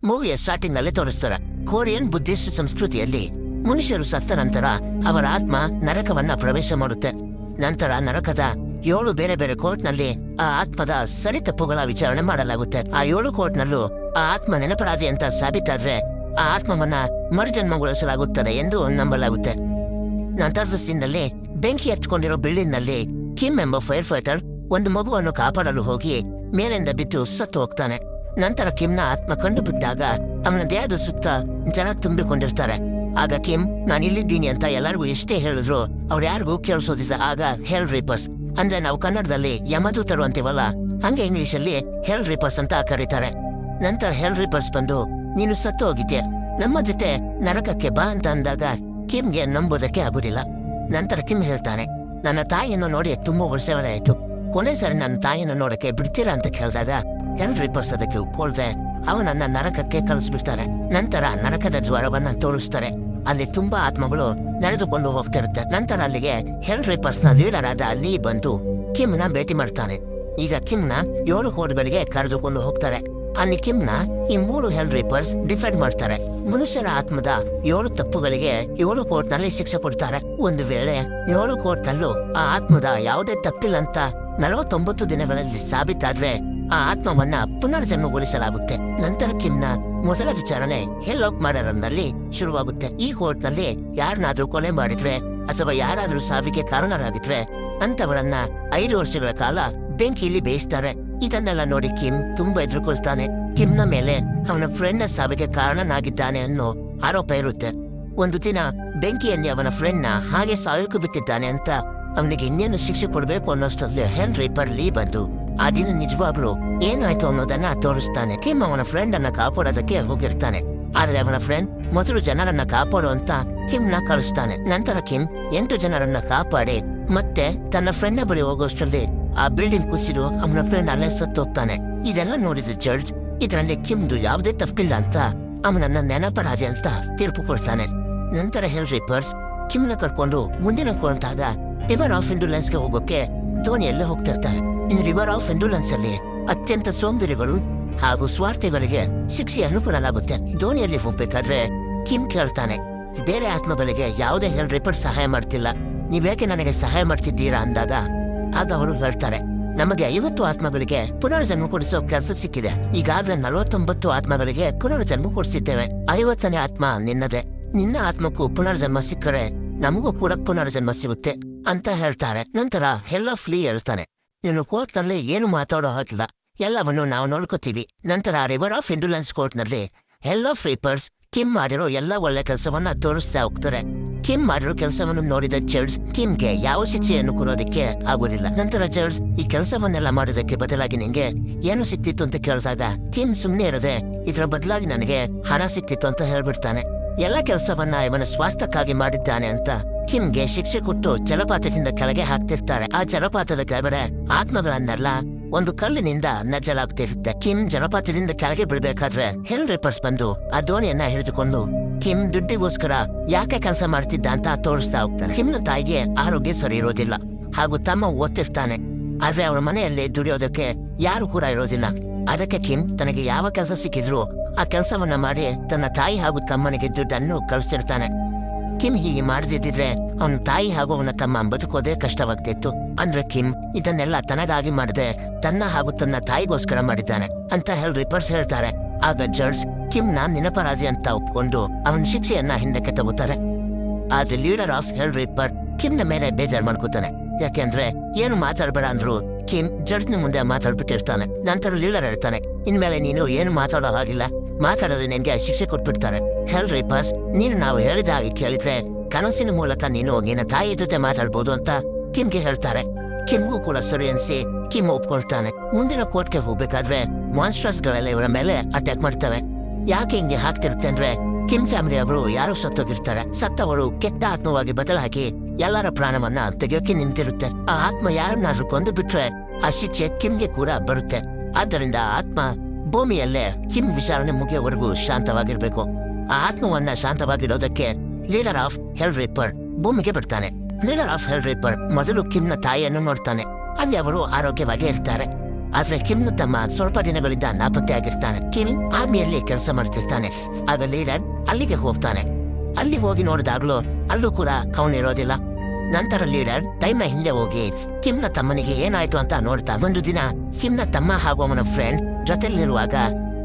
ಮೂವಿಯ starting ನಲ್ಲೇ ತೋರಿಸ್ತಾರೆ. Korean Buddhist ಸಂಸ್ಕೃತಿಯಲ್ಲಿ ಮನುಷ್ಯರು ಸತ್ತ ನಂತರ ಅವರ ಆತ್ಮ ನರಕವನ್ನ ಪ್ರವೇಶ ಮಾಡುತ್ತೆ. ನಂತರ ನರಕದ 7 ಬೇರೆ ಬೇರೆ ಕೋರ್ಟ್ನಲ್ಲಿ ಆ ಆತ್ಮದ ಸರಿ ತಪ್ಪುಗಳ ವಿಚಾರಣೆ ಮಾಡಲಾಗುತ್ತೆ. ಆ 7 ಕೋರ್ಟ್ನಲ್ಲೂ ಆ ಆತ್ಮ ನೆನಪರಾಧಿ ಅಂತ ಸಾಬೀತಾದ್ರೆ ಆ ಆತ್ಮವನ್ನ ಮರುಜನ್ಮಗೊಳಿಸಲಾಗುತ್ತದೆ ಎಂದು ನಂಬಲಾಗುತ್ತೆ. ನಂತರದ ಸೀನ್ನಲ್ಲಿ ಬೆಂಕಿ ಹಚ್ಕೊಂಡಿರೋ ಬಿಲ್ಡಿಂಗ್ ನಲ್ಲಿ ಕಿಮ್ ಎಂಬ ಫೈರ್ ಫೈಟರ್ ಒಂದು ಮಗುವನ್ನು ಕಾಪಾಡಲು ಹೋಗಿ ಮೇಲಿಂದ ಬಿದ್ದು ಸತ್ತು ಹೋಗ್ತಾನೆ. ನಂತರ ಕಿಮ್ನ ಆತ್ಮ ಕಂಡು ಬಿಟ್ಟಾಗ ಅವನ ದೇಹದ ಸುತ್ತ ಜನ ತುಂಬಿಕೊಂಡಿರ್ತಾರೆ. ಆಗ ಕಿಮ್ ನಾನು ಇಲ್ಲಿದ್ದೀನಿ ಅಂತ ಎಲ್ಲರಿಗೂ ಎಷ್ಟೇ ಹೇಳಿದ್ರು ಅವ್ರು ಯಾರಿಗೂ ಕೇಳಿಸೋದಿಲ್ಲ. ಆಗ ಹೆಲ್ ರೀಪರ್ಸ್ ಅಂದ್ರೆ ನಾವು ಕನ್ನಡದಲ್ಲಿ ಯಮದೂತರು ಅಂತೀವಲ್ಲ, ಹಂಗೆ ಇಂಗ್ಲಿಷ್ ಅಲ್ಲಿ ಹೆಲ್ ರೀಪರ್ಸ್ ಅಂತ ಕರೀತಾರೆ. ನಂತರ ಹೆಲ್ ರೀಪರ್ಸ್ ಬಂದು ನೀನು ಸತ್ತು ಹೋಗಿದ್ಯಾ, ನಮ್ಮ ಜೊತೆ ನರಕಕ್ಕೆ ಬಾ ಅಂತ ಅಂದಾಗ ಕಿಮ್ಗೆ ನಂಬೋದಕ್ಕೆ ಆಗುದಿಲ್ಲ. ನಂತರ ಕಿಮ್ ಹೇಳ್ತಾನೆ ನನ್ನ ತಾಯಿಯನ್ನು ನೋಡಿ ತುಂಬಾ ವರ್ಷಗಳಾಯ್ತು, ಕೊನೆ ಸರಿ ನನ್ನ ತಾಯಿಯನ್ನು ನೋಡಕ್ಕೆ ಬಿಡ್ತೀರಾ ಅಂತ ಕೇಳಿದಾಗ ಹೆಲ್ ರೀಪರ್ಸ್ ಅದಕ್ಕೆ ಒಪ್ಕೊಳ್ದೆ ಅವನನ್ನ ನರಕಕ್ಕೆ ಕಳಿಸ್ಬಿಡ್ತಾರೆ. ನಂತರ ನರಕದ ಜ್ವರವನ್ನ ತೋರಿಸ್ತಾರೆ. ಅಲ್ಲಿ ತುಂಬಾ ಆತ್ಮಗಳು ನಡೆದುಕೊಂಡು ಹೋಗ್ತಿರುತ್ತೆ. ನಂತರ ಅಲ್ಲಿಗೆ ಹೆಲ್ ರೀಪರ್ಸ್ ನ ಲೀಡರ್ ಆದ ಲೀ ಬಂದು ಕಿಮ್ನ ಭೇಟಿ ಮಾಡ್ತಾನೆ. ಈಗ ಕಿಮ್ನ 7 ಕೋರ್ಟ್ಗಳಿಗೆ ಕರೆದುಕೊಂಡು ಹೋಗ್ತಾರೆ. ಅಲ್ಲಿ ಕಿಮ್ನ ಈ 3 ಹೆಲ್ ರೀಪರ್ಸ್ ಡಿಫೆಂಡ್ ಮಾಡ್ತಾರೆ. ಮನುಷ್ಯರ ಆತ್ಮದ 7 ತಪ್ಪುಗಳಿಗೆ 7 ಕೋರ್ಟ್ ನಲ್ಲಿ ಶಿಕ್ಷೆ ಕೊಡ್ತಾರೆ. ಒಂದು ವೇಳೆ 7 ಕೋರ್ಟ್ ನಲ್ಲೂ ಆ ಆತ್ಮದ ಯಾವುದೇ ತಪ್ಪಿಲ್ಲ ಅಂತ 49 ದಿನಗಳಲ್ಲಿ ಸಾಬೀತಾದ್ರೆ ಆ ಆತ್ಮವನ್ನ ಪುನರ್ಜನ್ಮಗೊಳಿಸಲಾಗುತ್ತೆ. ನಂತರ ಕಿಮ್ನ ಮೊದಲ ವಿಚಾರಣೆ ಹೆಲ್ ಆಫ್ ಮರ್ಡರ್ ನಲ್ಲಿ ಶುರುವಾಗುತ್ತೆ. ಈ ಕೋರ್ಟ್ ನಲ್ಲಿ ಯಾರನ್ನಾದ್ರೂ ಕೊಲೆ ಮಾಡಿದ್ರೆ ಅಥವಾ ಯಾರಾದ್ರೂ ಸಾವಿಗೆ ಕಾರಣರಾಗಿದ್ರೆ ಅಂತವರನ್ನ 5 ವರ್ಷಗಳ ಕಾಲ ಬೆಂಕಿಯಲ್ಲಿ ಬೇಯಿಸ್ತಾರೆ. ಇದನ್ನೆಲ್ಲ ನೋಡಿ ಕಿಮ್ ತುಂಬಾ ಎದುರುಕೊಳ್ತಾನೆ. ಕಿಮ್ನ ಮೇಲೆ ಅವನ ಫ್ರೆಂಡ್ ನ ಸಾವಿಗೆ ಕಾರಣನಾಗಿದ್ದಾನೆ ಅನ್ನೋ ಆರೋಪ ಇರುತ್ತೆ. ಒಂದು ದಿನ ಬೆಂಕಿಯಲ್ಲಿ ಅವನ ಫ್ರೆಂಡ್ ನ ಹಾಗೆ ಸಾಯೋಕು ಬಿಟ್ಟಿದ್ದಾನೆ ಅಂತ ಅವನಿಗೆ ಇನ್ನೇನು ಶಿಕ್ಷೆ ಕೊಡ್ಬೇಕು ಅನ್ನೋಷ್ಟರಲ್ಲಿ ಹೆಲ್ ರೀಪರ್ ಲೀ ಬಂದು ಆ ದಿನ ನಿಜವಾಗ್ಲೂ ಏನಾಯ್ತು ಅನ್ನೋದನ್ನ ತೋರಿಸ್ತಾನೆ. ಕಿಮ್ ಅವನ ಫ್ರೆಂಡ್ ಅನ್ನ ಕಾಪಾಡೋದಕ್ಕೆ ಹೋಗಿರ್ತಾನೆ. ಆದ್ರೆ ಅವನ ಫ್ರೆಂಡ್ ಮೊದಲು ಜನರನ್ನ ಕಾಪಾಡು ಅಂತ ಕಿಮ್ನ ಕಳಿಸ್ತಾನೆ. ನಂತರ ಕಿಮ್ 8 ಜನರನ್ನ ಕಾಪಾಡಿ ಮತ್ತೆ ತನ್ನ ಫ್ರೆಂಡ್ ಬಳಿ ಹೋಗೋಷ್ಟರಲ್ಲಿ ಆ ಬಿಲ್ಡಿಂಗ್ ಕುಸಿದು ಅವನ ಫ್ರೆಂಡ್ ಅಲ್ಲೇ ಸತ್ತೋಗ್ತಾನೆ. ಇದೆಲ್ಲ ನೋಡಿದ ಜಡ್ಜ್ ಇದರಲ್ಲಿ ಕಿಮ್ದು ಯಾವುದೇ ತಪ್ಪಿಲ್ಲ ಅಂತ ಅವನನ್ನ ನೆನಪರಾಧಿ ಅಂತ ತೀರ್ಪು ಕೊಡ್ತಾನೆ. ನಂತರ ಹೆಲ್ ರೀಪರ್ಸ್ ಕಿಮ್ನ ಕರ್ಕೊಂಡು ಮುಂದಿನ ಕೋರ್ಟಾದ ರಿವರ್ ಆಫ್ ಇಂಡುಲೆನ್ಸ್ ಗೆ ಹೋಗೋಕೆ ದೋಣಿಯಲ್ಲೇ ಹೋಗ್ತಿರ್ತಾರೆ. ಇನ್ನು ರಿವರ್ ಆಫ್ ಇಂಡುಲೆನ್ಸ್ ಅಲ್ಲಿ ಅತ್ಯಂತ ಸೋಂಬೇರಿಗಳು ಹಾಗೂ ಸ್ವಾರ್ಥಿಗಳಿಗೆ ಶಿಕ್ಷೆಯನ್ನು ಕೊಡಲಾಗುತ್ತೆ. ದೋಣಿಯಲ್ಲಿ ಹೋಗ್ಬೇಕಾದ್ರೆ ಕಿಮ್ ಕೇಳ್ತಾನೆ ಬೇರೆ ಆತ್ಮಗಳಿಗೆ ಯಾವುದೇ ಹೆಲ್ ರೀಪರ್ ಸಹಾಯ ಮಾಡ್ತಿಲ್ಲ, ನೀವೇಕೆ ನನಗೆ ಸಹಾಯ ಮಾಡ್ತಿದ್ದೀರಾ ಅಂದಾಗ ಆಗ ಅವರು ಹೇಳ್ತಾರೆ ನಮಗೆ 50 ಆತ್ಮಗಳಿಗೆ ಪುನರ್ಜನ್ಮ ಕೊಡಿಸೋ ಕೆಲಸ ಸಿಕ್ಕಿದೆ. ಈಗಾಗಲೇ 49 ಆತ್ಮಗಳಿಗೆ ಪುನರ್ಜನ್ಮ ಕೊಡಿಸಿದ್ದೇವೆ. 50ನೇ ಆತ್ಮ ನಿನ್ನದೇ. ನಿನ್ನ ಆತ್ಮಕ್ಕೂ ಪುನರ್ಜನ್ಮ ಸಿಕ್ಕರೆ ನಮಗೂ ಕೂಡ ಪುನರ್ಜನ್ಮ ಸಿಗುತ್ತೆ ಅಂತ ಹೇಳ್ತಾರೆ. ನಂತರ ಹೆಲ್ ಆಫ್ ಲೀ ಹೇಳ್ತಾನೆ ನೀನು ಕೋರ್ಟ್ ನಲ್ಲಿ ಏನು ಮಾತಾಡೋ ಹಾಕಿಲ್ಲ, ಎಲ್ಲವನ್ನು ನಾವು ನೋಡ್ಕೋತೀವಿ. ನಂತರ ರಿವರ್ ಆಫ್ ಇಂಡುಲೆನ್ಸ್ ಕೋರ್ಟ್ ನಲ್ಲಿ ಹೆಲ್ ಆಫ್ ರೀಪರ್ಸ್ ಕಿಮ್ ಮಾಡಿರೋ ಎಲ್ಲ ಒಳ್ಳೆ ಕೆಲಸವನ್ನ ತೋರಿಸ್ತಾ ಹೋಗ್ತಾರೆ. ಕಿಮ್ ಮಾಡಿರೋ ಕೆಲಸವನ್ನು ನೋಡಿದ ಜಡ್ಜ್ ಕಿಮ್ಗೆ ಯಾವ ಶಿಕ್ಷೆಯನ್ನು ಕೊಡೋದಕ್ಕೆ ಆಗೋದಿಲ್ಲ. ನಂತರ ಜಡ್ಜ್ ಈ ಕೆಲಸವನ್ನೆಲ್ಲ ಮಾಡೋದಕ್ಕೆ ಬದಲಾಗಿ ನಿಂಗೆ ಏನು ಸಿಕ್ತಿತ್ತು ಅಂತ ಕೇಳಿದಾಗ ಕಿಮ್ ಸುಮ್ನೆ ಇರದೆ ಇದರ ಬದಲಾಗಿ ನನಗೆ ಹಣ ಸಿಕ್ತಿತ್ತು ಅಂತ ಹೇಳ್ಬಿಡ್ತಾನೆ. ಎಲ್ಲ ಕೆಲಸವನ್ನ ಇವನ ಸ್ವಾರ್ಥಕ್ಕಾಗಿ ಮಾಡಿದ್ದಾನೆ ಅಂತ ಕಿಮ್ಗೆ ಶಿಕ್ಷೆ ಕೊಟ್ಟು ಜಲಪಾತದಿಂದ ಕೆಳಗೆ ಹಾಕ್ತಿರ್ತಾರೆ. ಆ ಜಲಪಾತದ ಕೆಳಗಡೆ ಆತ್ಮಗಳನ್ನೆಲ್ಲ ಒಂದು ಕಲ್ಲಿನಿಂದ ನಜ್ಜಲಾಗ್ತಿರುತ್ತೆ. ಕಿಮ್ ಜಲಪಾತದಿಂದ ಕೆಳಗೆ ಬೀಳ್ಬೇಕಾದ್ರೆ ಹೆಲ್ ರೀಪರ್ಸ್ ಬಂದು ಆ ದೋಣಿಯನ್ನ ಹಿಡಿದುಕೊಂಡು ಕಿಮ್ ದುಡ್ಡಿಗೋಸ್ಕರ ಯಾಕೆ ಕೆಲಸ ಮಾಡ್ತಿದ್ದ ಅಂತ ತೋರಿಸ್ತಾ ಹೋಗ್ತಾನೆ. ಕಿಮ್ನ ತಾಯಿಗೆ ಆರೋಗ್ಯ ಸರಿ ಇರೋದಿಲ್ಲ ಹಾಗೂ ತಮ್ಮ ಓದ್ತಿರ್ತಾನೆ. ಆದ್ರೆ ಅವರ ಮನೆಯಲ್ಲಿ ದುಡಿಯೋದಕ್ಕೆ ಯಾರು ಕೂಡ ಇರೋದಿಲ್ಲ. ಅದಕ್ಕೆ ಕಿಮ್ ತನಗೆ ಯಾವ ಕೆಲಸ ಸಿಕ್ಕಿದ್ರು ಆ ಕೆಲಸವನ್ನ ಮಾಡಿ ತನ್ನ ತಾಯಿ ಹಾಗೂ ತಮ್ಮನಿಗೆ ದುಡ್ಡನ್ನು ಕಳಿಸ್ತಿರ್ತಾನೆ. ಕಿಮ್ ಹೀಗೆ ಮಾಡದಿದ್ರೆ ಅವನ ತಾಯಿ ಹಾಗೂ ಅವನ ತಮ್ಮ ಬದುಕೋದೇ ಕಷ್ಟವಾಗ್ತಿತ್ತು. ಅಂದ್ರೆ ಕಿಮ್ ಇದನ್ನೆಲ್ಲ ತನಗಾಗಿ ಮಾಡದೆ ತನ್ನ ಹಾಗೂ ತನ್ನ ತಾಯಿಗೋಸ್ಕರ ಮಾಡಿದ್ದಾನೆ ಅಂತ ಹೆಲ್ ರೀಪರ್ಸ್ ಹೇಳ್ತಾರೆ. ಆಗ ಜಡ್ಜ್ ಕಿಮ್ನ ನಿರಪರಾಧಿ ಅಂತ ಒಪ್ಕೊಂಡು ಅವನ ಶಿಕ್ಷೆಯನ್ನ ಹಿಂದಕ್ಕೆ ತಗೋತಾರೆ. ಆದ್ರೆ ಲೀಡರ್ ಆಫ್ ಹೆಲ್ ರೀಪರ್ ಕಿಮ್ನ ಮೇಲೆ ಬೇಜಾರ್ ಮಾಡ್ಕೋತಾನೆ. ಯಾಕೆಂದ್ರೆ ಏನು ಮಾತಾಡ್ಬೇಡ ಅಂದ್ರು ಕಿಮ್ ಜಡ್ಜ್ನ ಮುಂದೆ ಮಾತಾಡ್ಬಿಟ್ಟಿರ್ತಾನೆ. ನಂತರ ಲೀಡರ್ ಹೇಳ್ತಾನೆ ಇನ್ಮೇಲೆ ನೀನು ಏನು ಮಾತಾಡೋ ಹಾಗಿಲ್ಲ, ಮಾತಾಡಿದ್ರೆ ನಿನ್ಗೆ ಶಿಕ್ಷೆ ಕೊಟ್ಬಿಡ್ತಾರೆ. ಹೆಲ್ ರೀಪರ್ಸ್ ನೀನು ನಾವು ಹೇಳಿದ ಹಾಗೆ ಕೇಳಿದ್ರೆ ಕನಸಿನ ಮೂಲಕ ನೀನು ನಿನ್ನ ತಾಯಿ ಜೊತೆ ಮಾತಾಡ್ಬೋದು ಅಂತ ಕಿಮ್ಗೆ ಹೇಳ್ತಾರೆ. ಕಿಮ್ಗೂ ಕೂಡ ಸರಿ ಅನ್ಸಿ ಕಿಮ್ ಒಪ್ಕೊಳ್ತಾನೆ. ಮುಂದಿನ ಕೋರ್ಟ್ಗೆ ಹೋಗ್ಬೇಕಾದ್ರೆ ಮಾನ್ಸ್ಟರ್ಸ್ ಗಳೆಲ್ಲ ಇವರ ಮೇಲೆ ಅಟ್ಯಾಕ್ ಮಾಡ್ತವೆ. ಯಾಕೆ ಹಿಂಗೆ ಹಾಕ್ತಿರುತ್ತೆ ಅಂದ್ರೆ ಕಿಮ್ ಫ್ಯಾಮಿಲಿ ಅವರು ಯಾರು ಸತ್ತೋಗಿರ್ತಾರೆ. ಸತ್ತವರು ಕೆಟ್ಟ ಆತ್ಮವಾಗಿ ಬದಲಾಗಿ ಎಲ್ಲರ ಪ್ರಾಣವನ್ನ ತೆಗೆಯೋಕೆ ನಿಂತಿರುತ್ತೆ. ಆ ಆತ್ಮ ಯಾರನ್ನಾದ್ರೂ ಕೊಂದು ಬಿಟ್ರೆ ಆ ಶಿಕ್ಷೆ ಕಿಮ್ಗೆ ಕೂಡ ಬರುತ್ತೆ. ಆದ್ದರಿಂದ ಆತ್ಮ ಭೂಮಿಯಲ್ಲೇ ಕಿಮ್ ವಿಚಾರಣೆ ಮುಗಿಯೋವರೆಗೂ ಶಾಂತವಾಗಿರ್ಬೇಕು. ಆ ಆತ್ಮವನ್ನ ಶಾಂತವಾಗಿಡೋದಕ್ಕೆ ಲೀಡರ್ ಆಫ್ ಹೆಲ್ ರೀಪರ್ ಭೂಮಿಗೆ ಬರ್ತಾನೆ. ಲೀಡರ್ ಆಫ್ ಹೆಲ್ ರೀಪರ್ ಮೊದಲು ಕಿಮ್ನ ತಾಯಿಯನ್ನು ನೋಡ್ತಾನೆ. ಅಲ್ಲಿ ಅವರು ಆರೋಗ್ಯವಾಗಿ ಇರ್ತಾರೆ. ಆದ್ರೆ ಕಿಮ್ನ ತಮ್ಮ ಸ್ವಲ್ಪ ದಿನಗಳಿಂದ ನಾಪತ್ತೆ ಆಗಿರ್ತಾನೆ. ಕಿಮ್ ಆರ್ಮಿಯಲ್ಲಿ ಕೆಲಸ ಮಾಡ್ತಿರ್ತಾನೆ. ಆಗ ಲೀಡರ್ ಅಲ್ಲಿಗೆ ಹೋಗ್ತಾನೆ. ಅಲ್ಲಿ ಹೋಗಿ ನೋಡಿದಾಗ್ಲೂ ಅಲ್ಲೂ ಕೂಡ ಅವನಿರೋದಿಲ್ಲ. ನಂತರ ಲೀಡರ್ ಟೈಮ್ನ ಹಿಂದೆ ಹೋಗಿ ಕಿಮ್ನ ತಮ್ಮನಿಗೆ ಏನಾಯ್ತು ಅಂತ ನೋಡ್ತಾ ಒಂದು ದಿನ ಕಿಮ್ನ ತಮ್ಮ ಹಾಗೂ ಅವನ ಫ್ರೆಂಡ್ ಜೊತೆಲಿರುವಾಗ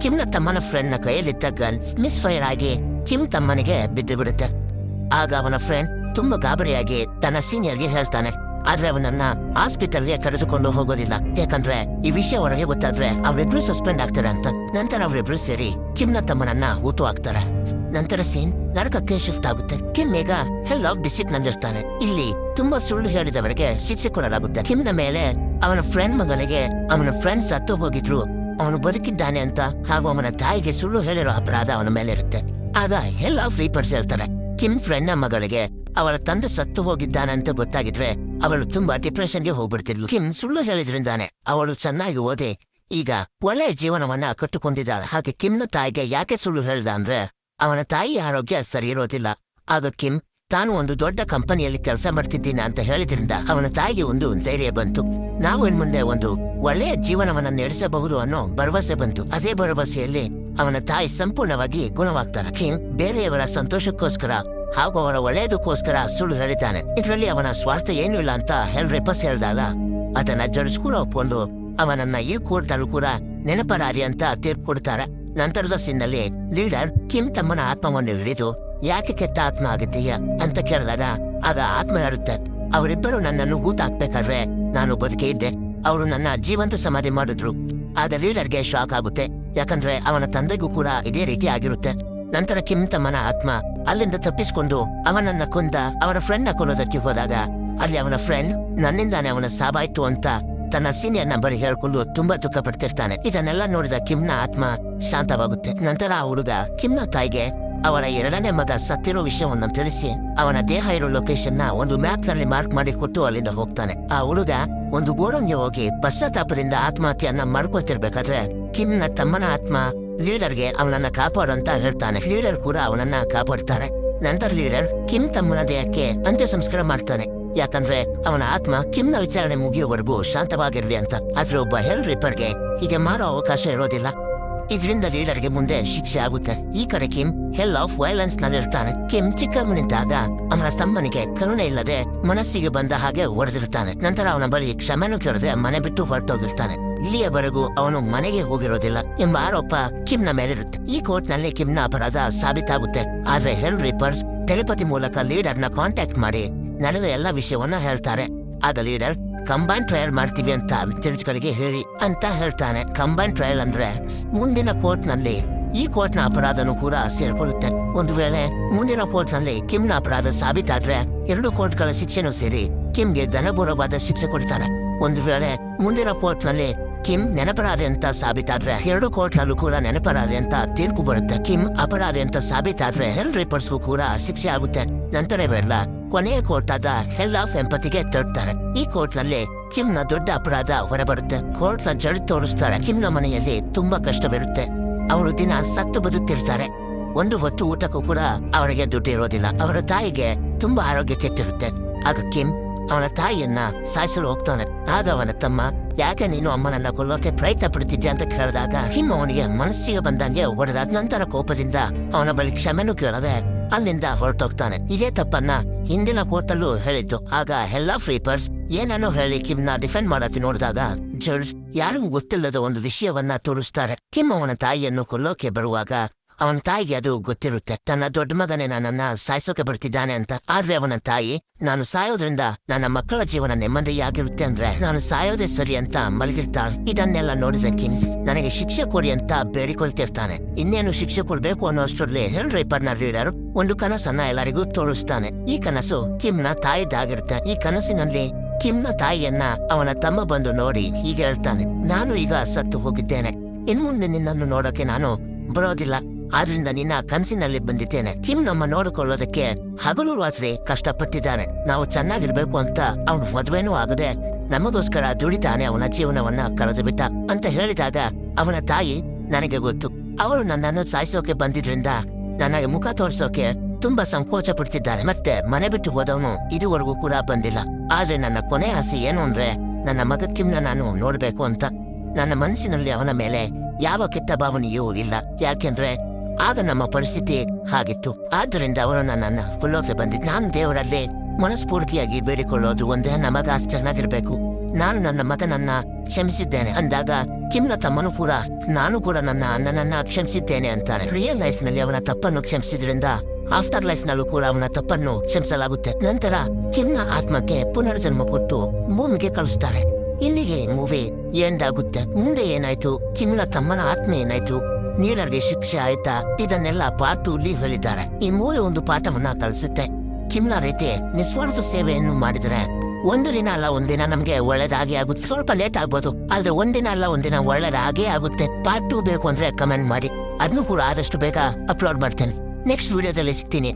ಕಿಮ್ನ ತಮ್ಮನ ಫ್ರೆಂಡ್ ನ ಕೈಯಲ್ಲಿದ್ದ ಗನ್ ಮಿಸ್ ಫೈರ್ ಆಗಿ ಕಿಮ್ ತಮ್ಮನಿಗೆ ಬಿದ್ದು ಬಿಡುತ್ತೆ. ಆಗ ಅವನ ಫ್ರೆಂಡ್ ತುಂಬಾ ಗಾಬರಿಯಾಗಿ ತನ್ನ ಸೀನಿಯರ್ಗೆ ಹೇಳ್ತಾನೆ. ಆದ್ರೆ ಅವನನ್ನ ಹಾಸ್ಪಿಟಲ್ಗೆ ಕರೆದುಕೊಂಡು ಹೋಗೋದಿಲ್ಲ, ಯಾಕಂದ್ರೆ ಈ ವಿಷಯ ಹೊರಗೆ ಗೊತ್ತಾದ್ರೆ ಅವರಿಬ್ರು ಸಸ್ಪೆಂಡ್ ಆಗ್ತಾರೆ ಅಂತ. ನಂತರ ಅವರಿಬ್ರು ಸೇರಿ ಕಿಮ್ನ ತಮ್ಮನನ್ನ ಊತು ಹಾಕ್ತಾರೆ. ನಂತರ ಸೀನ್ ನರಕಕ್ಕೆ ಶಿಫ್ಟ್ ಆಗುತ್ತೆ. ಕಿಮ್ ಈಗ ಹೆಲ್ ಆಫ್ ಡಿಸಿಪ್ಲಿನ್ ಇರ್ತಾನೆ. ಇಲ್ಲಿ ತುಂಬಾ ಸುಳ್ಳು ಹೇಳಿದವರಿಗೆ ಶಿಕ್ಷೆ ಕೊಡಲಾಗುತ್ತೆ. ಕಿಮ್ನ ಮೇಲೆ ಅವನ ಫ್ರೆಂಡ್ ಮಗನಿಗೆ ಅವನ ಫ್ರೆಂಡ್ ಸತ್ತು ಹೋಗಿದ್ರು, ಅವನು ಬದುಕಿದ್ದಾನೆ ಅಂತ ಹಾಗೂ ಅವನ ತಾಯಿಗೆ ಸುಳ್ಳು ಹೇಳಿರೋ ಅಪರಾಧ ಅವನ ಮೇಲೆ ಇರುತ್ತೆ. ಆಗ ಹೆಲ್ ಆಫ್ ರೀಪರ್ಸ್ ಹೇಳ್ತಾರೆ, ಕಿಮ್ ಫ್ರೆಂಡ್ ನ ಮಗಳಿಗೆ ಅವಳ ತಂದೆ ಸತ್ತು ಹೋಗಿದ್ದಾನಂತ ಗೊತ್ತಾಗಿದ್ರೆ ಅವಳು ತುಂಬಾ ಡಿಪ್ರೆಷನ್ಗೆ ಹೋಗ್ಬಿಡ್ತಿದ್ಲು. ಕಿಮ್ ಸುಳ್ಳು ಹೇಳಿದ್ರಿಂದಾನೆ ಅವಳು ಚೆನ್ನಾಗಿ ಓದಿ ಈಗ ಒಳ್ಳೆಯ ಜೀವನವನ್ನ ಕಟ್ಟುಕೊಂಡಿದ್ದಾಳೆ. ಹಾಗೆ ಕಿಮ್ನ ತಾಯಿಗೆ ಯಾಕೆ ಸುಳ್ಳು ಹೇಳ್ದ ಅಂದ್ರೆ ಅವನ ತಾಯಿ ಆರೋಗ್ಯ ಸರಿ ಇರೋದಿಲ್ಲ. ಆಗ ಕಿಮ್ ತಾನು ಒಂದು ದೊಡ್ಡ ಕಂಪನಿಯಲ್ಲಿ ಕೆಲಸ ಮಾಡ್ತಿದ್ದೀನಿ ಅಂತ ಹೇಳಿದ್ರಿಂದ ಅವನ ತಾಯಿಗೆ ಒಂದು ಧೈರ್ಯ ಬಂತು. ನಾವು ಇನ್ಮುಂದೆ ಒಂದು ಒಳ್ಳೆಯ ಜೀವನವನ್ನ ನಡೆಸಬಹುದು ಅನ್ನೋ ಭರವಸೆ ಬಂತು. ಅದೇ ಭರವಸೆಯಲ್ಲಿ ಅವನ ತಾಯಿ ಸಂಪೂರ್ಣವಾಗಿ ಗುಣವಾಗ್ತಾನೆ. ಕಿಮ್ ಬೇರೆಯವರ ಸಂತೋಷಕ್ಕೋಸ್ಕರ ಹಾಗೂ ಅವರ ಒಳ್ಳೆಯದಕ್ಕೋಸ್ಕರ ಸುಳ್ಳು ಹೇಳಿದ್ದಾನೆ. ಇದರಲ್ಲಿ ಅವನ ಸ್ವಾರ್ಥ ಏನೂ ಇಲ್ಲ ಅಂತ ಹೆಲ್ ರಿಪರ್ಸ್ ಹೇಳಿದಾಗ ಅದನ್ನ ಜಡ್ಜ್ ಕೂಡ ಒಪ್ಕೊಂಡು ಅವನನ್ನ ಈ ಕೋರ್ಟ್ನಲ್ಲೂ ಕೂಡ ನೆನಪರಾಧಿ ಅಂತ ತೀರ್ಪು ಕೊಡ್ತಾರೆ. ನಂತರದ ಸೀನ್ನಲ್ಲಿ ಲೀಡರ್ ಕಿಮ್ ತಮ್ಮನ ಆತ್ಮವನ್ನು ಹಿಡಿದು ಯಾಕೆ ಕೆಟ್ಟ ಆತ್ಮ ಆಗಿದ್ದೀಯ ಅಂತ ಕೇಳಿದಾಗ ಆಗ ಆತ್ಮ ಹೇಳುತ್ತೆ, ಅವರಿಬ್ಬರು ನನ್ನನ್ನು ಹೂತಾಕ್ಬೇಕಾದ್ರೆ ನಾನು ಬದುಕೇ ಇದ್ದೆ, ಅವರು ನನ್ನ ಜೀವಂತ ಸಮಾಧಿ ಮಾಡಿದ್ರು. ಆಗ ಲೀಡರ್ಗೆ ಶಾಕ್ ಆಗುತ್ತೆ, ಯಾಕಂದ್ರೆ ಅವನ ತಂದೆಗೂ ಕೂಡ ಇದೇ ರೀತಿ ಆಗಿರುತ್ತೆ. ನಂತರ ಕಿಮ್ ತಮ್ಮನ ಆತ್ಮ ಅಲ್ಲಿಂದ ತಪ್ಪಿಸಿಕೊಂಡು ಅವನನ್ನ ಕೊಂದ ಅವನ ಫ್ರೆಂಡ್ ನ ಕೊಲ್ಲೋದಕ್ಕೆ ಹೋದಾಗ ಅಲ್ಲಿ ಅವನ ಫ್ರೆಂಡ್ ನನ್ನಿಂದಾನೆ ಅವನ ಸಾವಾಯ್ತು ಅಂತ ತನ್ನ ಸೀನಿಯರ್ ನ ಬಳಿ ಹೇಳ್ಕೊಂಡು ತುಂಬಾ ದುಃಖ ಪಡ್ತಿರ್ತಾನೆ. ಇದನ್ನೆಲ್ಲ ನೋಡಿದ ಕಿಮ್ನ ಆತ್ಮ ಶಾಂತವಾಗುತ್ತೆ. ನಂತರ ಆ ಹುಡುಗ ಕಿಮ್ನ ತಾಯಿಗೆ ಅವರ ಎರಡನೇ ಮಗ ಸತ್ತಿರೋ ವಿಷಯವನ್ನು ತಿಳಿಸಿ ಅವನ ದೇಹ ಇರೋ ಲೊಕೇಶನ್ ನ ಒಂದು ಮ್ಯಾಪ್ ನಲ್ಲಿ ಮಾರ್ಕ್ ಮಾಡಿ ಕೊಟ್ಟು ಅಲ್ಲಿಂದ ಹೋಗ್ತಾನೆ. ಆ ಹುಡುಗ ಒಂದು ಗೋಡನ್ಗೆ ಹೋಗಿ ಪಶ್ಚಾತ್ತಾಪದಿಂದ ಆತ್ಮಹತ್ಯೆಯನ್ನ ಮಾಡ್ಕೊಳ್ತಿರ್ಬೇಕಾದ್ರೆ ಕಿಮ್ನ ತಮ್ಮನ ಆತ್ಮ ಲೀಡರ್ಗೆ ಅವನನ್ನ ಕಾಪಾಡು ಅಂತ ಹೇಳ್ತಾನೆ. ಲೀಡರ್ ಕೂಡ ಅವನನ್ನ ಕಾಪಾಡ್ತಾರೆ. ನಂತರ ಲೀಡರ್ ಕಿಮ್ ತಮ್ಮನ ದೇಹಕ್ಕೆ ಅಂತ್ಯ ಸಂಸ್ಕಾರ ಮಾಡ್ತಾನೆ, ಯಾಕಂದ್ರೆ ಅವನ ಆತ್ಮ ಕಿಮ್ನ ವಿಚಾರಣೆ ಮುಗಿಯೋವರೆಗೂ ಶಾಂತವಾಗಿರ್ಲಿ ಅಂತ. ಆದ್ರೆ ಒಬ್ಬ ಹೆಲ್ ರಿಪರ್ಗೆ ಹೀಗೆ ಮಾಡೋ ಅವಕಾಶ ಇರೋದಿಲ್ಲ. ಇದರಿಂದ ಲೀಡರ್ಗೆ ಮುಂದೆ ಶಿಕ್ಷೆ ಆಗುತ್ತೆ. ಈ ಕಡೆ ಕಿಮ್ ಹೆಲ್ ಆಫ್ ವೈಲೆನ್ಸ್ ನಲ್ಲಿರ್ತಾನೆ. ಕಿಮ್ ಚಿಕ್ಕವನಿದ್ದಾಗ ಅವನ ತಮ್ಮನಿಗೆ ಕರುಣೆ ಇಲ್ಲದೆ ಮನಸ್ಸಿಗೆ ಬಂದ ಹಾಗೆ ಹೊಡೆದಿರ್ತಾನೆ. ನಂತರ ಅವನ ಬಳಿ ಕ್ಷಮೆನೂ ಕೇಳದೆ ಮನೆ ಬಿಟ್ಟು ಹೊರಟೋಗಿರ್ತಾನೆ. ಇಲ್ಲಿಯವರೆಗೂ ಅವನು ಮನೆಗೆ ಹೋಗಿರೋದಿಲ್ಲ ಎಂಬ ಆರೋಪ ಕಿಮ್ನ ಮೇಲಿರುತ್ತೆ. ಈ ಕೋರ್ಟ್ ನಲ್ಲಿ ಕಿಮ್ನ ಅಪರಾಧ ಸಾಬೀತಾಗುತ್ತೆ. ಆದ್ರೆ ಹೆಲ್ ರಿಪರ್ಸ್ ಟೆಲಿಪತಿ ಮೂಲಕ ಲೀಡರ್ ನ ಕಾಂಟ್ಯಾಕ್ಟ್ ಮಾಡಿ ನಡೆದ ಎಲ್ಲಾ ವಿಷಯವನ್ನ ಹೇಳ್ತಾರೆ. ಆಗ ಲೀಡರ್ ಕಂಬೈನ್ ಟ್ರಯಲ್ ಮಾಡ್ತೀವಿ ಅಂತ ಜಡ್ಜ್ಗಳಿಗೆ ಹೇಳಿ ಅಂತ ಹೇಳ್ತಾನೆ. ಕಂಬೈನ್ ಟ್ರಯಲ್ ಅಂದ್ರೆ ಮುಂದಿನ ಕೋರ್ಟ್ ನಲ್ಲಿ ಈ ಕೋರ್ಟ್ ನ ಅಪರಾಧನೂ ಕೂಡ ಸೇರ್ಕೊಳ್ಳುತ್ತೆ. ಒಂದು ವೇಳೆ ಮುಂದಿನ ಕೋರ್ಟ್ ನಲ್ಲಿ ಕಿಮ್ನ ಅಪರಾಧ ಸಾಬೀತಾದ್ರೆ ಎರಡು ಕೋರ್ಟ್ಗಳ ಶಿಕ್ಷೆನೂ ಸೇರಿ ಕಿಮ್ಗೆ ಧನಪೂರ್ವವಾದ ಶಿಕ್ಷೆ ಕೊಡ್ತಾರೆ. ಒಂದು ವೇಳೆ ಮುಂದಿನ ಕೋರ್ಟ್ ನಲ್ಲಿ ಕಿಮ್ ನೆನಪರಾಧಿ ಅಂತ ಸಾಬೀತಾದ್ರೆ ಎರಡು ಕೋರ್ಟ್ ನಲ್ಲೂ ಕೂಡ ನೆನಪರಾಧಿ ಅಂತ ತೀರ್ಪು ಬರುತ್ತೆ. ಕಿಮ್ ಅಪರಾಧಿ ಅಂತ ಸಾಬೀತಾದ್ರೆ ಹೆಲ್ ರಿಪರ್ಸ್ಗೂ ಕೂಡ ಶಿಕ್ಷೆ ಆಗುತ್ತೆ. ನಂತರ ಇವೆಲ್ಲ ಕೊನೆಯ ಕೋರ್ಟ್ ಆದ ಹೆಲ್ ಆಫ್ ಎಂಪತಿಗೆ ತರ್ತಾರೆ. ಈ ಕೋರ್ಟ್ ನಲ್ಲಿ ಕಿಮ್ನ ದೊಡ್ಡ ಅಪರಾಧ ಹೊರಬರುತ್ತೆ. ಕೋರ್ಟ್ ನ ಜಡ್ಜ್ ತೋರಿಸ್ತಾರೆ ಕಿಮ್ನ ಮನೆಯಲ್ಲಿ ತುಂಬಾ ಕಷ್ಟವಿರುತ್ತೆ. ಅವರು ದಿನ ಸತ್ತು ಬದುಕ್ತಿರ್ತಾರೆ. ಒಂದು ಹೊತ್ತು ಊಟಕ್ಕೂ ಕೂಡ ಅವರಿಗೆ ದುಡ್ಡು ಇರೋದಿಲ್ಲ. ಅವರ ತಾಯಿಗೆ ತುಂಬಾ ಆರೋಗ್ಯ ಕೆಟ್ಟಿರುತ್ತೆ. ಆಗ ಕಿಮ್ ಅವನ ತಾಯಿಯನ್ನ ಸಾಯಿಸಲು ಹೋಗ್ತಾನೆ. ಆಗ ಅವನ ತಮ್ಮ ಯಾಕೆ ನೀನು ಅಮ್ಮನನ್ನ ಕೊಲ್ಲೋಕೆ ಪ್ರಯತ್ನ ಪಡ್ತಿದ್ಯಾ ಅಂತ ಕೇಳಿದಾಗ ಕಿಮ್ ಅವನಿಗೆ ಮನಸ್ಸಿಗೆ ಬಂದಂಗೆ ಹೊಡೆದ. ನಂತರ ಕೋಪದಿಂದ ಅವನ ಬಳಿ ಕ್ಷಮೆನೂ ಕೇಳದೆ ಅಲ್ಲಿಂದ ಹೊರಟೋಗ್ತಾನೆ. ಇದೇ ತಪ್ಪನ್ನ ಹಿಂದಿನ ಕೋರ್ಟಲ್ಲೂ ಹೇಳಿದ್ದು. ಆಗ ಹೆಲ್ ಆಫ್ ರೀಪರ್ಸ್ ಏನನ್ನೋ ಹೇಳಿ ಕಿಮ್ನ ಡಿಫೆಂಡ್ ಮಾಡಕ್ಕೆ ನೋಡಿದಾಗ ಜಡ್ಜ್ ಯಾರಿಗೂ ಗೊತ್ತಿಲ್ಲದ ಒಂದು ವಿಷಯವನ್ನ ತೋರಿಸ್ತಾರೆ. ಕಿಮ್ ಅವನ ತಾಯಿಯನ್ನು ಕೊಲ್ಲೋಕೆ ಬರುವಾಗ ಅವನ ತಾಯಿಗೆ ಅದು ಗೊತ್ತಿರುತ್ತೆ, ತನ್ನ ದೊಡ್ಡ ಮಗನೇ ನನ್ನನ್ನ ಸಾಯಿಸೋಕೆ ಬರ್ತಿದ್ದಾನೆ ಅಂತ. ಆದ್ರೆ ಅವನ ತಾಯಿ ನಾನು ಸಾಯೋದ್ರಿಂದ ನನ್ನ ಮಕ್ಕಳ ಜೀವನ ನೆಮ್ಮದಿಯಾಗಿರುತ್ತೆ ಅಂದ್ರೆ ನಾನು ಸಾಯೋದೇ ಸರಿ ಅಂತ ಮಲಗಿರ್ತಾಳೆ. ಇದನ್ನೆಲ್ಲ ನೋಡಿದ ಕಿಮ್ ನನಗೆ ಶಿಕ್ಷೆ ಕೊಡಿ ಅಂತ ಬೇಡಿಕೊಳ್ತಿರ್ತಾನೆ. ಇನ್ನೇನು ಶಿಕ್ಷೆ ಕೊಡ್ಬೇಕು ಅನ್ನೋ ಅಷ್ಟರಲ್ಲಿ ಹೆಲ್ ರಿಪರ್ ನ ಲೀಡರ್ ಒಂದು ಕನಸನ್ನ ಎಲ್ಲರಿಗೂ ತೋರಿಸ್ತಾನೆ. ಈ ಕನಸು ಕಿಮ್ನ ತಾಯಿದಾಗಿರುತ್ತೆ. ಈ ಕನಸಿನಲ್ಲಿ ಕಿಮ್ನ ತಾಯಿಯನ್ನ ಅವನ ತಮ್ಮ ಬಂದು ನೋಡಿ ಹೀಗೆ ಹೇಳ್ತಾನೆ, ನಾನು ಈಗ ಸತ್ತು ಹೋಗಿದ್ದೇನೆ, ಇನ್ಮುಂದೆ ನಿನ್ನನ್ನು ನೋಡೋಕೆ ನಾನು ಬರೋದಿಲ್ಲ, ಆದ್ರಿಂದ ನಿನ್ನ ಕನಸಿನಲ್ಲಿ ಬಂದಿದ್ದೇನೆ. ಕಿಮ್ ನಮ್ಮ ನೋಡಿಕೊಳ್ಳೋದಕ್ಕೆ ಹಗಲು ರಾತ್ರಿ ಕಷ್ಟಪಟ್ಟಿದ್ದಾನೆ. ನಾವು ಚೆನ್ನಾಗಿರ್ಬೇಕು ಅಂತ ಅವನು ಮದುವೆನೂ ಆಗದೆ ನಮಗೋಸ್ಕರ ದುಡಿತಾನೆ ಅವನ ಜೀವನವನ್ನ ಕಳೆದು ಬಿಟ್ಟ ಅಂತ ಹೇಳಿದಾಗ ಅವನ ತಾಯಿ ನನಗೆ ಗೊತ್ತು, ಅವರು ನನ್ನನ್ನು ಸಾಯಿಸೋಕೆ ಬಂದಿದ್ರಿಂದ ನನಗೆ ಮುಖ ತೋರ್ಸೋಕೆ ತುಂಬಾ ಸಂಕೋಚ ಪಡ್ತಿದ್ದಾರೆ. ಮತ್ತೆ ಮನೆ ಬಿಟ್ಟು ಹೋದವನು ಇದುವರೆಗೂ ಕೂಡ ಬಂದಿಲ್ಲ. ಆದ್ರೆ ನನ್ನ ಕೊನೆ ಆಸೆ ಏನು ಅಂದ್ರೆ ನನ್ನ ಮಗ ಕಿಮ್ನ ನಾನು ನೋಡ್ಬೇಕು ಅಂತ. ನನ್ನ ಮನಸ್ಸಿನಲ್ಲಿ ಅವನ ಮೇಲೆ ಯಾವ ಕೆಟ್ಟ ಭಾವನೆಯೂ ಇಲ್ಲ. ಯಾಕೆಂದ್ರೆ ಆಗ ನಮ್ಮ ಪರಿಸ್ಥಿತಿ ಹಾಗಿತ್ತು. ಆದ್ದರಿಂದ ಅವರು ನನ್ನನ್ನ ಕೊಲ್ಲೋಕೆ ಬಂದಿದ್ದು. ನಾನು ದೇವರಲ್ಲಿ ಮನಸ್ಫೂರ್ತಿಯಾಗಿ ಬೇಡಿಕೊಳ್ಳೋದು ಒಂದೇ, ನಮಗ ಚೆನ್ನಾಗಿರ್ಬೇಕು. ನಾನು ನನ್ನ ಮಗನನ್ನ ಕ್ಷಮಿಸಿದ್ದೇನೆ ಅಂದಾಗ ಕಿಮ್ನ ತಮ್ಮನು ಕೂಡ ನಾನು ಕೂಡ ನನ್ನ ಅಣ್ಣನನ್ನ ಕ್ಷಮಿಸಿದ್ದೇನೆ ಅಂತಾನೆ. ರಿಯಲ್ ಲೈಫ್ ನಲ್ಲಿ ಅವನ ತಪ್ಪನ್ನು ಕ್ಷಮಿಸಿದ್ರಿಂದ ಆಫ್ಟರ್ ಲೈಫ್ ನಲ್ಲೂ ಕೂಡ ಅವನ ತಪ್ಪನ್ನು ಕ್ಷಮಿಸಲಾಗುತ್ತೆ. ನಂತರ ಕಿಮ್ನ ಆತ್ಮಕ್ಕೆ ಪುನರ್ಜನ್ಮ ಕೊಟ್ಟು ಭೂಮಿಗೆ ಕಳಿಸ್ತಾರೆ. ಇಲ್ಲಿಗೆ ಮೂವಿ ಎಂಡ್ ಆಗುತ್ತೆ. ಮುಂದೆ ಏನಾಯ್ತು, ಕಿಮ್ನ ತಮ್ಮನ ಆತ್ಮ ಏನಾಯ್ತು, ನೀಡರ್ಗೆ ಶಿಕ್ಷೆ ಆಯ್ತಾ, ಇದನ್ನೆಲ್ಲ ಪಾರ್ಟ್ 2 ಹೇಳಿದ್ದಾರೆ. ಈ ಮೂವಿ ಒಂದು ಪಾಠವನ್ನ ಕಲಿಸುತ್ತೆ. ಕಿಮ್ನ ರೀತಿ ನಿಸ್ವಾರ್ಥ ಸೇವೆಯನ್ನು ಮಾಡಿದ್ರೆ ಒಂದಿನ ಅಲ್ಲ ಒಂದಿನ ನಮ್ಗೆ ಒಳ್ಳೇದಾಗಿ ಆಗುತ್ತೆ. ಸ್ವಲ್ಪ ಲೇಟ್ ಆಗ್ಬೋದು, ಆದ್ರೆ ಒಂದಿನ ಅಲ್ಲ ಒಂದಿನ ಒಳ್ಳೇದಾಗೇ ಆಗುತ್ತೆ. ಪಾರ್ಟ್ 2 ಬೇಕು ಅಂದ್ರೆ ಕಮೆಂಟ್ ಮಾಡಿ, ಅದನ್ನು ಕೂಡ ಆದಷ್ಟು ಬೇಗ ಅಪ್ಲೋಡ್ ಮಾಡ್ತೇನೆ. ನೆಕ್ಸ್ಟ್ ವಿಡಿಯೋದಲ್ಲಿ ಸಿಗ್ತೀನಿ.